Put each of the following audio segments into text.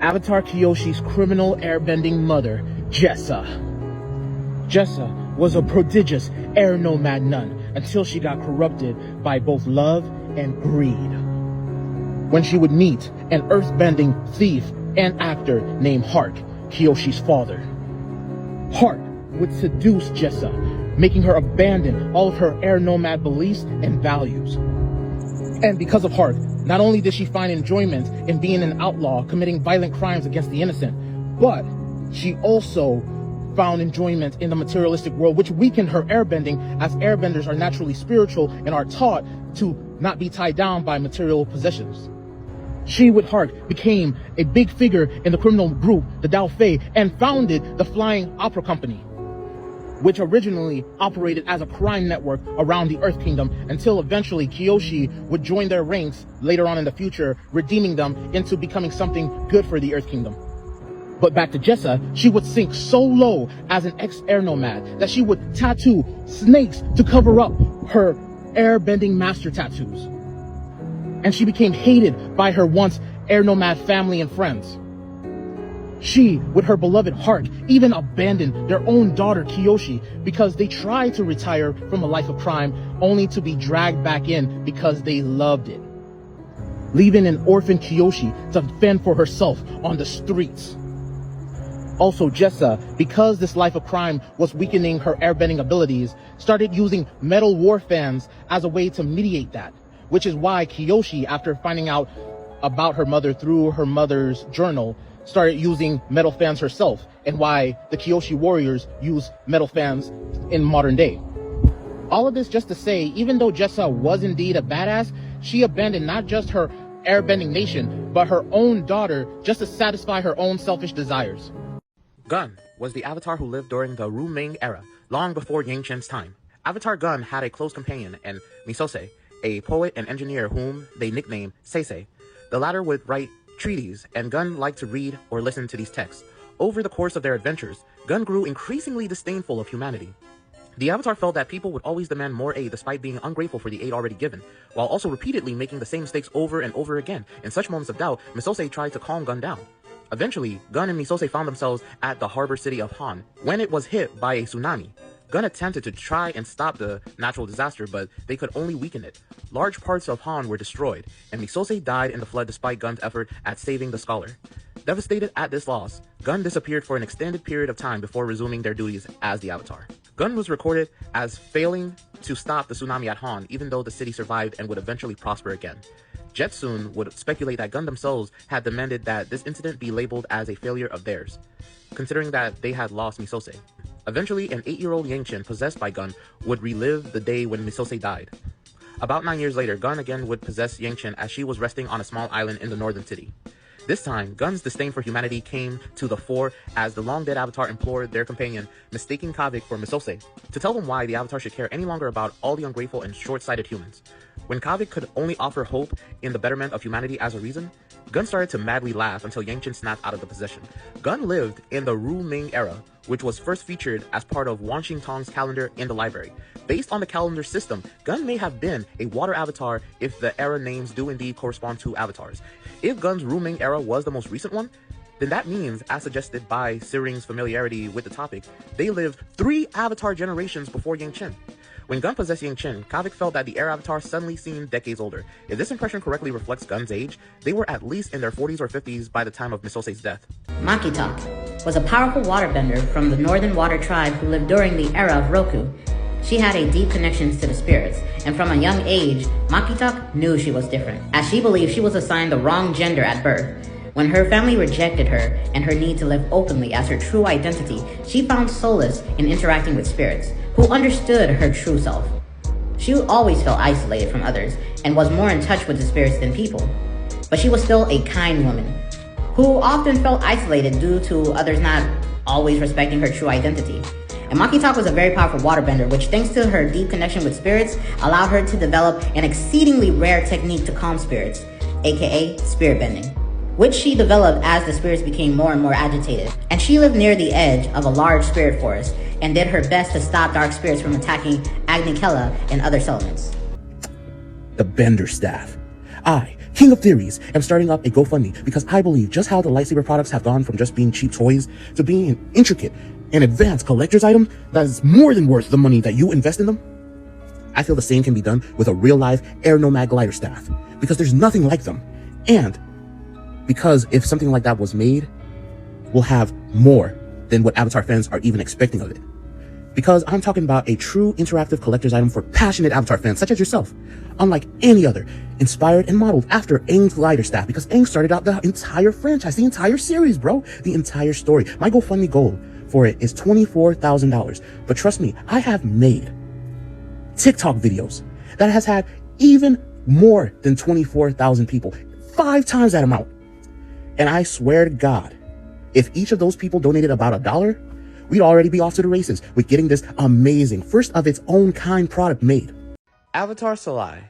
Avatar Kyoshi's criminal airbending mother, Jesa. Jesa was a prodigious air nomad nun until she got corrupted by both love and greed. When she would meet an earthbending thief and actor named Hark, Kyoshi's father. Hark would seduce Jesa, making her abandon all of her air nomad beliefs and values. And because of Hark, not only did she find enjoyment in being an outlaw committing violent crimes against the innocent, but she also found enjoyment in the materialistic world, which weakened her airbending, as airbenders are naturally spiritual and are taught to not be tied down by material possessions. She, with Hark, became a big figure in the criminal group, the Dao Fei, and founded the Flying Opera Company, which originally operated as a crime network around the Earth Kingdom until eventually Kyoshi would join their ranks later on in the future, redeeming them into becoming something good for the Earth Kingdom. But back to Jesa, she would sink so low as an ex-air nomad that she would tattoo snakes to cover up her airbending master tattoos. And she became hated by her once air nomad family and friends. She, with her beloved Hark, even abandoned their own daughter Kyoshi because they tried to retire from a life of crime only to be dragged back in because they loved it, leaving an orphan Kyoshi to fend for herself on the streets. Also, Jesa, because this life of crime was weakening her airbending abilities, started using metal war fans as a way to mediate that, which is why Kyoshi, after finding out about her mother through her mother's journal, started using metal fans herself, and why the Kyoshi warriors use metal fans in modern day. All of this just to say, even though Jesa was indeed a badass, she abandoned not just her airbending nation, but her own daughter just to satisfy her own selfish desires. Gun was the avatar who lived during the Ru Ming era, long before Yangchen's time. Avatar Gun had a close companion in Misose, a poet and engineer whom they nicknamed Seisei. The latter would write treaties, and Gun liked to read or listen to these texts. Over the course of their adventures, Gun grew increasingly disdainful of humanity. The Avatar felt that people would always demand more aid despite being ungrateful for the aid already given, while also repeatedly making the same mistakes over and over again. In such moments of doubt, Misose tried to calm Gun down. Eventually, Gun and Misose found themselves at the harbor city of Han when it was hit by a tsunami. Gun attempted to try and stop the natural disaster, but they could only weaken it. Large parts of Han were destroyed, and Misose died in the flood despite Gun's effort at saving the scholar. Devastated at this loss, Gun disappeared for an extended period of time before resuming their duties as the Avatar. Gun was recorded as failing to stop the tsunami at Han, even though the city survived and would eventually prosper again. Jetsun would speculate that Gun themselves had demanded that this incident be labeled as a failure of theirs, considering that they had lost Misose. Eventually, an 8-year-old Yangchen possessed by Gun would relive the day when Misose died. About 9 years later, Gun again would possess Yangchen as she was resting on a small island in the northern city. This time, Gun's disdain for humanity came to the fore as the long-dead Avatar implored their companion, mistaking Kavik for Misose, to tell them why the Avatar should care any longer about all the ungrateful and short-sighted humans. When Kavik could only offer hope in the betterment of humanity as a reason, Gun started to madly laugh until Yangchen snapped out of the possession. Gun lived in the Ru Ming era, which was first featured as part of Wan Xing Tong's calendar in the library. Based on the calendar system, Gun may have been a water avatar if the era names do indeed correspond to avatars. If Gun's Ru Ming era was the most recent one, then that means, as suggested by Siring's familiarity with the topic, they lived 3 avatar generations before Yangchen. When Gun possessed Yangchen, Kavik felt that the air avatar suddenly seemed decades older. If this impression correctly reflects Gun's age, they were at least in their 40s or 50s by the time of Misose's death. Makitak was a powerful waterbender from the Northern Water Tribe who lived during the era of Roku. She had a deep connection to the spirits, and from a young age, Makitak knew she was different, as she believed she was assigned the wrong gender at birth. When her family rejected her and her need to live openly as her true identity, she found solace in interacting with spirits, who understood her true self. She always felt isolated from others and was more in touch with the spirits than people. But she was still a kind woman, who often felt isolated due to others not always respecting her true identity. And Makitak was a very powerful waterbender, which, thanks to her deep connection with spirits, allowed her to develop an exceedingly rare technique to calm spirits, aka spirit bending, which she developed as the spirits became more and more agitated. And she lived near the edge of a large spirit forest and did her best to stop dark spirits from attacking Agnikela and other settlements. The Bender Staff. I, king of theories, am starting up a GoFundMe because I believe just how the lightsaber products have gone from just being cheap toys to being an intricate and advanced collector's item that is more than worth the money that you invest in them. I feel the same can be done with a real-life Air Nomad glider staff because there's nothing like them. And because if something like that was made, we'll have more than what Avatar fans are even expecting of it. Because I'm talking about a true interactive collector's item for passionate Avatar fans such as yourself, unlike any other, inspired and modeled after Aang's glider staff, because Aang started out the entire franchise, the entire series, bro, the entire story. My GoFundMe goal for it is $24,000. But trust me, I have made TikTok videos that has had even more than 24,000 people, 5 times that amount. And I swear to God, if each of those people donated about $1, we'd already be off to the races with getting this amazing, first of its own kind product made. Avatar Salai.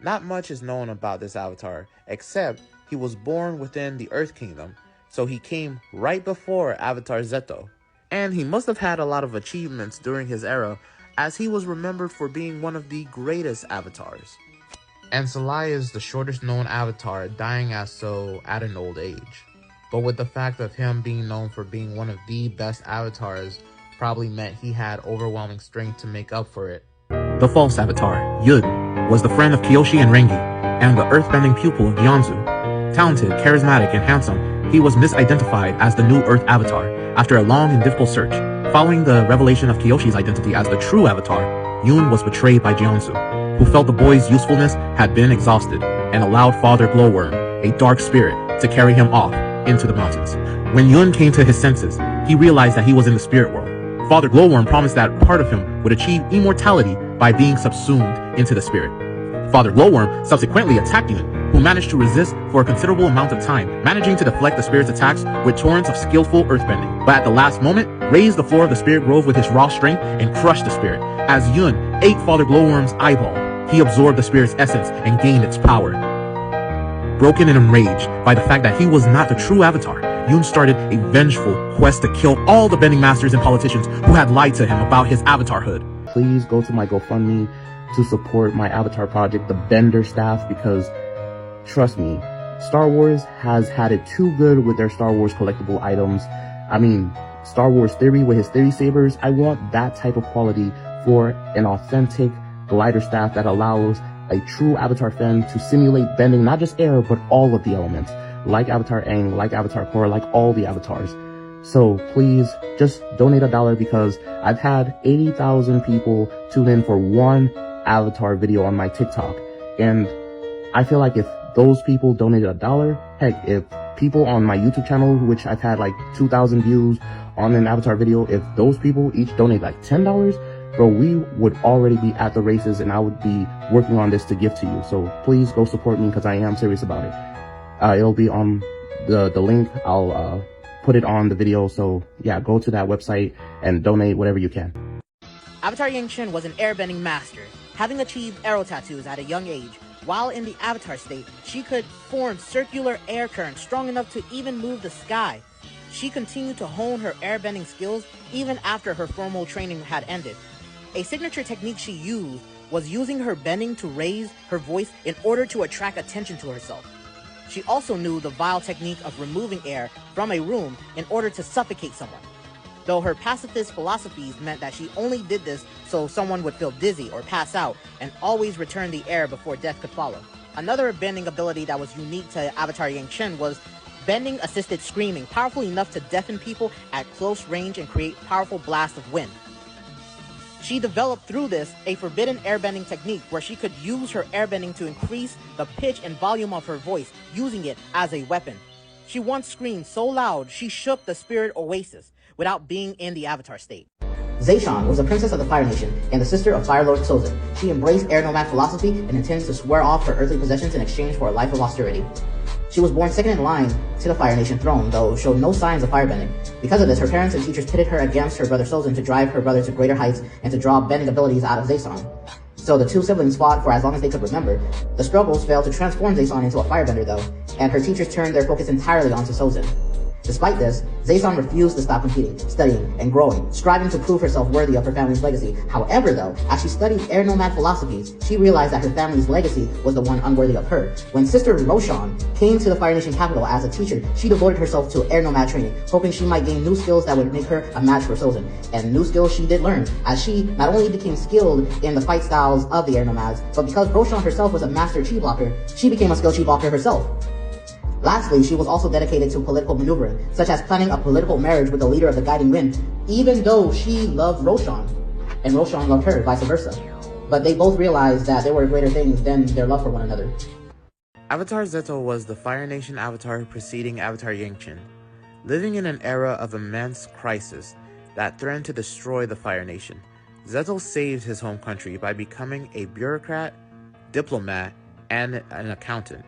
Not much is known about this avatar, except he was born within the Earth Kingdom, so he came right before Avatar Zeto. And he must have had a lot of achievements during his era, as he was remembered for being one of the greatest avatars. And Salai is the shortest known avatar, dying as so at an old age. But with the fact of him being known for being one of the best avatars, probably meant he had overwhelming strength to make up for it. The false avatar, Yun, was the friend of Kyoshi and Rengi, and the earthbending pupil of Gyeonsu. Talented, charismatic, and handsome, he was misidentified as the new Earth avatar after a long and difficult search. Following the revelation of Kyoshi's identity as the true avatar, Yun was betrayed by Gyeonsu, who felt the boy's usefulness had been exhausted and allowed Father Glowworm, a dark spirit, to carry him off into the mountains. When Yun came to his senses, he realized that he was in the spirit world. Father Glowworm promised that part of him would achieve immortality by being subsumed into the spirit. Father Glowworm subsequently attacked Yun, who managed to resist for a considerable amount of time, managing to deflect the spirit's attacks with torrents of skillful earthbending. But at the last moment, raised the floor of the spirit grove with his raw strength and crushed the spirit. As Yun ate Father Glowworm's eyeball, he absorbed the spirit's essence and gained its power. Broken and enraged by the fact that he was not the true avatar, Yun started a vengeful quest to kill all the bending masters and politicians who had lied to him about his avatarhood. Please go to my GoFundMe to support my avatar project, the Bender staff, because trust me, Star Wars has had it too good with their Star Wars collectible items. I mean, Star Wars Theory with his Theory Sabers, I want that type of quality for an authentic glider staff that allows a true Avatar fan to simulate bending not just air, but all of the elements, like Avatar Aang, like Avatar Korra, like all the avatars. So please just donate $1 because I've had 80,000 people tune in for one Avatar video on my TikTok. And I feel like if those people donated $1, heck, if people on my YouTube channel, which I've had like 2,000 views on an Avatar video, if those people each donate like $10, bro, we would already be at the races and I would be working on this to give to you. So please go support me because I am serious about it. It'll be on the link. I'll put it on the video. So yeah, go to that website and donate whatever you can. Avatar Yang was an airbending master. Having achieved arrow tattoos at a young age, while in the Avatar state, she could form circular air currents strong enough to even move the sky. She continued to hone her airbending skills even after her formal training had ended. A signature technique she used was using her bending to raise her voice in order to attract attention to herself. She also knew the vile technique of removing air from a room in order to suffocate someone, though her pacifist philosophies meant that she only did this so someone would feel dizzy or pass out and always return the air before death could follow. Another bending ability that was unique to Avatar Yang was bending assisted screaming, powerful enough to deafen people at close range and create powerful blasts of wind. She developed through this a forbidden airbending technique where she could use her airbending to increase the pitch and volume of her voice, using it as a weapon. She once screamed so loud she shook the spirit oasis without being in the Avatar state. Zayshan was a princess of the Fire Nation and the sister of Fire Lord Sozin. She embraced air nomad philosophy and intends to swear off her earthly possessions in exchange for a life of austerity. She was born second in line to the Fire Nation throne, though showed no signs of firebending. Because of this, her parents and teachers pitted her against her brother Sozin to drive her brother to greater heights and to draw bending abilities out of Zayshan. So the two siblings fought for as long as they could remember. The struggles failed to transform Zayshan into a firebender though, and her teachers turned their focus entirely onto Sozin. Despite this, Zaison refused to stop competing, studying, and growing, striving to prove herself worthy of her family's legacy. However, though, as she studied air nomad philosophies, she realized that her family's legacy was the one unworthy of her. When Sister Roshan came to the Fire Nation capital as a teacher, she devoted herself to air nomad training, hoping she might gain new skills that would make her a match for Sozin. And new skills she did learn, as she not only became skilled in the fight styles of the air nomads, but because Roshan herself was a master chi blocker, she became a skilled chi blocker herself. Lastly, she was also dedicated to political maneuvering, such as planning a political marriage with the leader of the Guiding Wind, even though she loved Roshan, and Roshan loved her, vice versa. But they both realized that there were greater things than their love for one another. Avatar Zeto was the Fire Nation avatar preceding Avatar Yangchen, living in an era of immense crisis that threatened to destroy the Fire Nation. Zeto saved his home country by becoming a bureaucrat, diplomat, and an accountant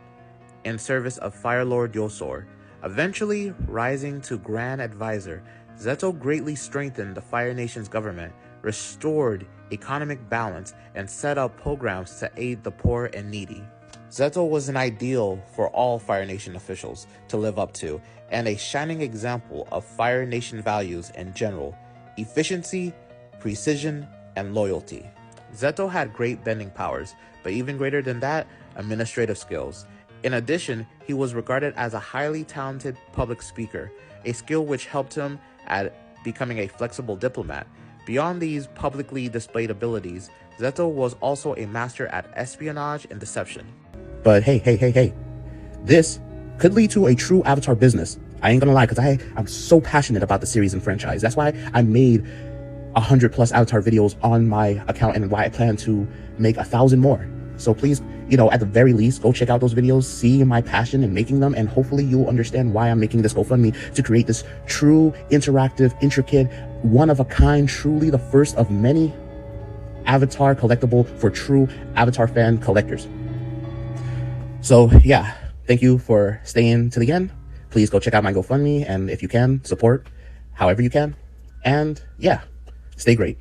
in service of Fire Lord Yosor. Eventually rising to Grand Advisor, Zeto greatly strengthened the Fire Nation's government, restored economic balance, and set up programs to aid the poor and needy. Zeto was an ideal for all Fire Nation officials to live up to, and a shining example of Fire Nation values in general: efficiency, precision, and loyalty. Zeto had great bending powers, but even greater than that, administrative skills. In addition, he was regarded as a highly talented public speaker, a skill which helped him at becoming a flexible diplomat. Beyond these publicly displayed abilities, Zeto was also a master at espionage and deception. But hey, this could lead to a true Avatar business. I ain't gonna lie, because I'm so passionate about the series and franchise. That's why I made 100+ Avatar videos on my account, and why I plan to make 1,000 more. So please, at the very least, go check out those videos, see my passion in making them, and hopefully you'll understand why I'm making this GoFundMe, to create this true, interactive, intricate, one-of-a-kind, truly the first of many Avatar collectible for true Avatar fan collectors. So yeah, thank you for staying to the end. Please go check out my GoFundMe, and if you can, support however you can. And yeah, stay great.